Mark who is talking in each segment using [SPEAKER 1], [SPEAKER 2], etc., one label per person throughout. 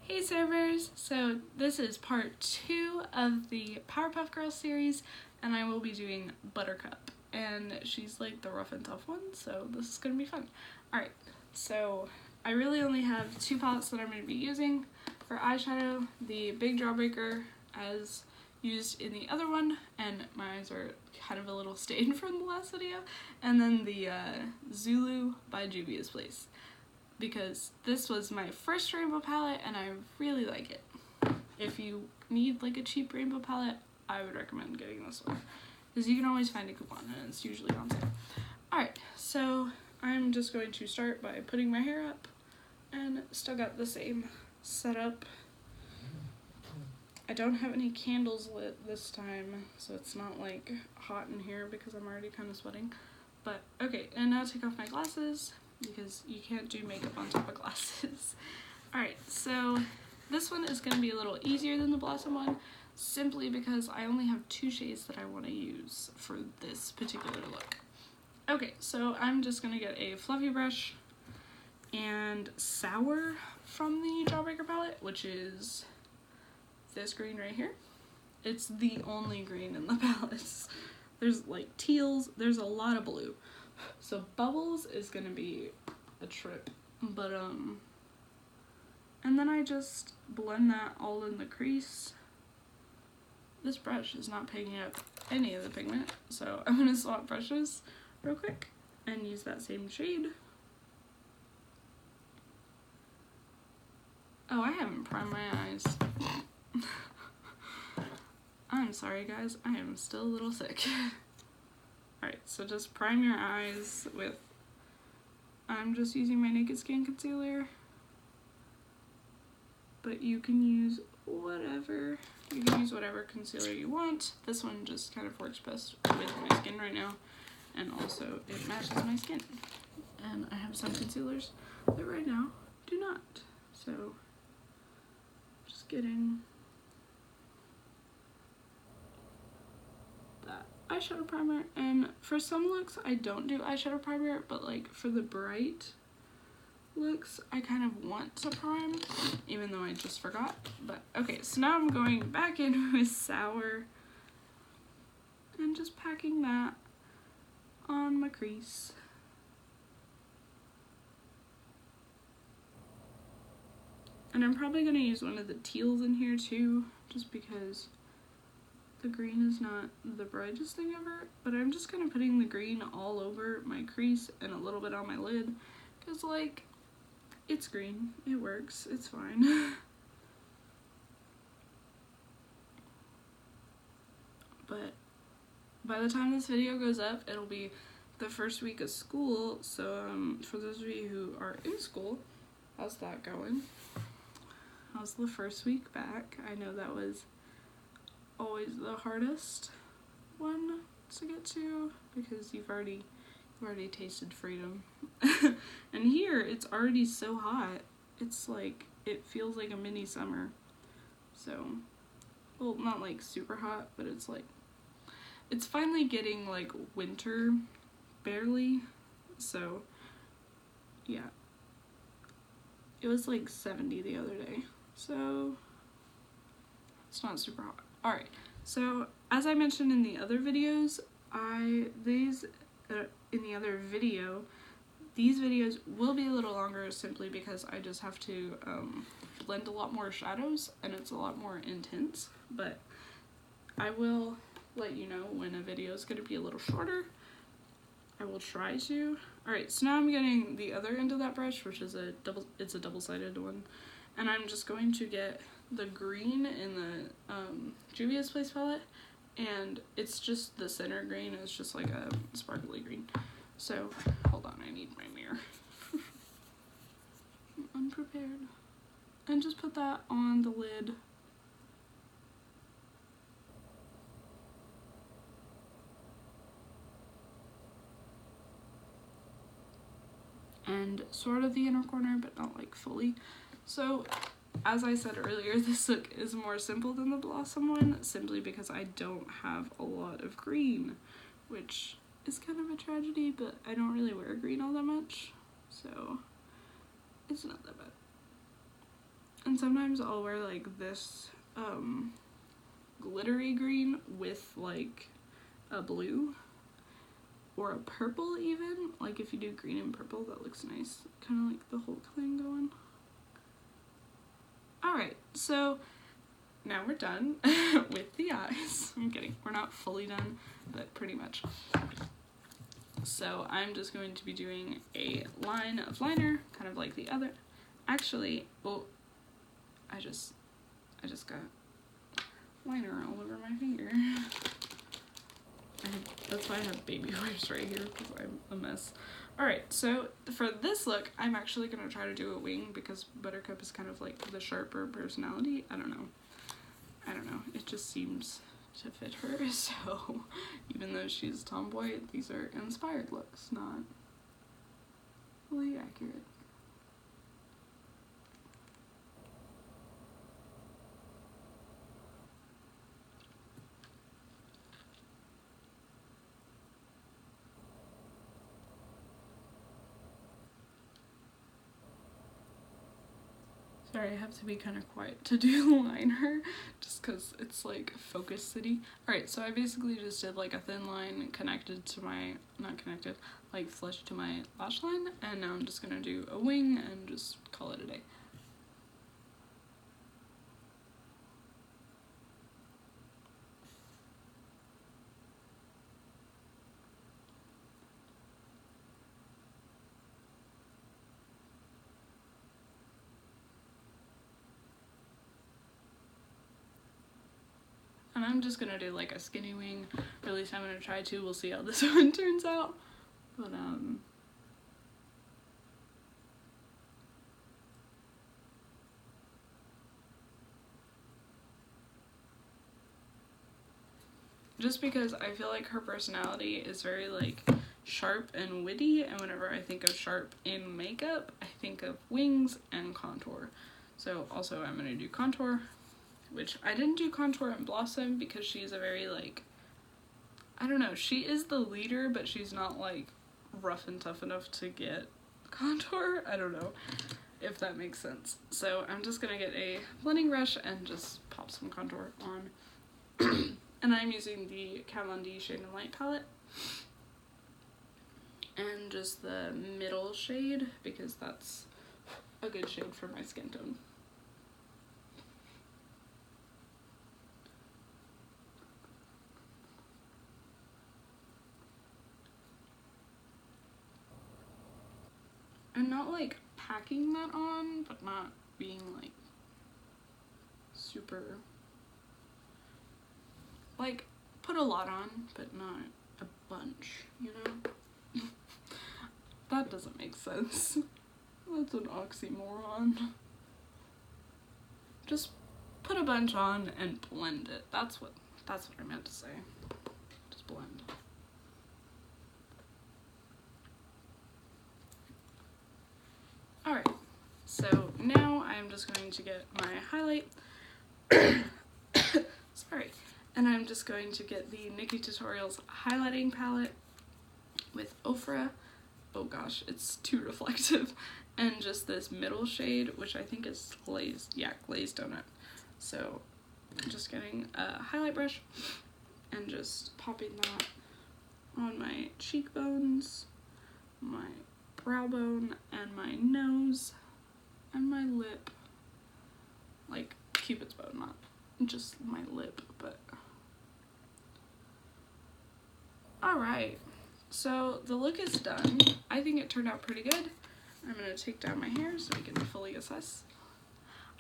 [SPEAKER 1] Hey servers! So this is part 2 of the Powerpuff Girls series, and I will be doing Buttercup. And she's like the rough and tough one, so this is gonna be fun. Alright, so I really only have 2 palettes that I'm going to be using for eyeshadow. The Big Jawbreaker as used in the other one, and my eyes are kind of a little stained from the last video, and then the Zulu by Juvia's Place, because this was my first rainbow palette and I really like it. If you need like a cheap rainbow palette, I would recommend getting this one, because you can always find a coupon and it's usually on sale. Alright, so I'm just going to start by putting my hair up, and still got the same setup. I don't have any candles lit this time, so it's not like hot in here because I'm already kind of sweating. But okay, and now take off my glasses, because you can't do makeup on top of glasses. Alright, so this one is going to be a little easier than the Blossom one, simply because I only have 2 shades that I want to use for this particular look. Okay, so I'm just going to get a fluffy brush and Sour from the Jawbreaker palette, which is this green right here. It's the only green in the palettes. There's like teals, there's a lot of blue. So Bubbles is gonna be a trip, but and then I just blend that all in the crease. This brush is not picking up any of the pigment, so I'm gonna swap brushes real quick and use that same shade. Oh, I haven't primed my eyes. I'm sorry guys, I am still a little sick. Alright, so just prime your eyes with, I'm just using my Naked Skin concealer, but you can use whatever concealer you want. This one just kind of works best with my skin right now, and also it matches my skin. And I have some concealers that right now do not, so just getting that eyeshadow primer. And for some looks I don't do eyeshadow primer, but like for the bright looks I kind of want to prime, even though I just forgot. But okay, so now I'm going back in with Sour and just packing that on my crease. And I'm probably going to use one of the teals in here too, just because the green is not the brightest thing ever. But I'm just kind of putting the green all over my crease and a little bit on my lid, because like, it's green, it works, it's fine. But by the time this video goes up, it'll be the first week of school, so for those of you who are in school, how's that going? How's the first week back? I know that was always the hardest one to get to, because you've already tasted freedom. And here it's already so hot, it's like, it feels like a mini summer. So, well, not like super hot, but it's like, it's finally getting like winter, barely. So yeah, it was like 70 the other day, so it's not super hot. Alright, so as I mentioned in the other videos, these videos will be a little longer, simply because I just have to blend a lot more shadows and it's a lot more intense. But I will let you know when a video is going to be a little shorter. I will try to. Alright, so now I'm getting the other end of that brush, which is a double-sided one, and I'm just going to get the green in the Juvia's Place palette, and it's just the center green, it's just like a sparkly green. So, hold on, I need my mirror. I'm unprepared. And just put that on the lid. And sort of the inner corner, but not like fully. So, as I said earlier, this look is more simple than the Blossom one, simply because I don't have a lot of green, which is kind of a tragedy, but I don't really wear green all that much, so it's not that bad. And sometimes I'll wear like this glittery green with like a blue or a purple even. Like if you do green and purple, that looks nice. Kind of like the Hulk thing going. Alright, so now we're done with the eyes. I'm kidding. We're not fully done, but pretty much. So I'm just going to be doing a line of liner, kind of like the other. Actually, oh, I just got liner all over my finger. That's why I have baby wipes right here, because I'm a mess. Alright, so for this look, I'm actually going to try to do a wing, because Buttercup is kind of like the sharper personality. I don't know. It just seems to fit her, so even though she's a tomboy, these are inspired looks, not fully accurate. Sorry, I have to be kind of quiet to do liner, just because it's like Focus City. Alright, so I basically just did like a thin line connected to my, not connected, like flush to my lash line, and now I'm just gonna do a wing and just call it a day. And I'm just gonna do like a skinny wing, or at least I'm gonna try to. We'll see how this one turns out. But just because I feel like her personality is very like sharp and witty, and whenever I think of sharp in makeup, I think of wings and contour. So also I'm gonna do contour, which I didn't do contour in Blossom because she's a very like, I don't know, she is the leader, but she's not like rough and tough enough to get contour. I don't know if that makes sense. So I'm just gonna get a blending brush and just pop some contour on. And I'm using the Kat Von D Shade and Light palette. And just the middle shade, because that's a good shade for my skin tone. And not like packing that on, but not being like super, like put a lot on, but not a bunch, you know? That doesn't make sense. That's an oxymoron. Just put a bunch on and blend it. That's what I meant to say. Just blend. Alright, so now I'm just going to get my highlight. Sorry. And I'm just going to get the Nikki Tutorials highlighting palette with Ofra. Oh gosh, it's too reflective. And just this middle shade, which I think is glazed. Yeah, glazed donut. So I'm just getting a highlight brush and just popping that on my cheekbones, my brow bone, and my nose, and my lip. Like Cupid's bow, not just my lip, but... Alright, so the look is done. I think it turned out pretty good. I'm going to take down my hair so we can fully assess.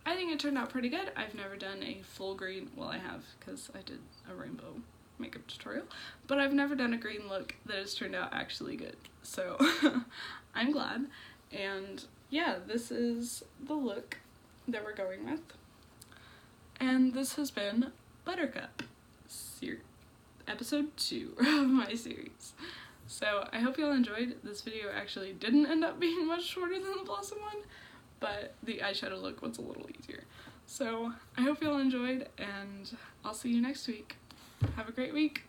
[SPEAKER 1] I think it turned out pretty good. I've never done a full green, well I have, because I did a rainbow makeup tutorial, but I've never done a green look that has turned out actually good. So I'm glad. And yeah, this is the look that we're going with. And this has been Buttercup, episode 2 of my series. So I hope y'all enjoyed. This video actually didn't end up being much shorter than the Blossom one, but the eyeshadow look was a little easier. So I hope y'all enjoyed, and I'll see you next week. Have a great week.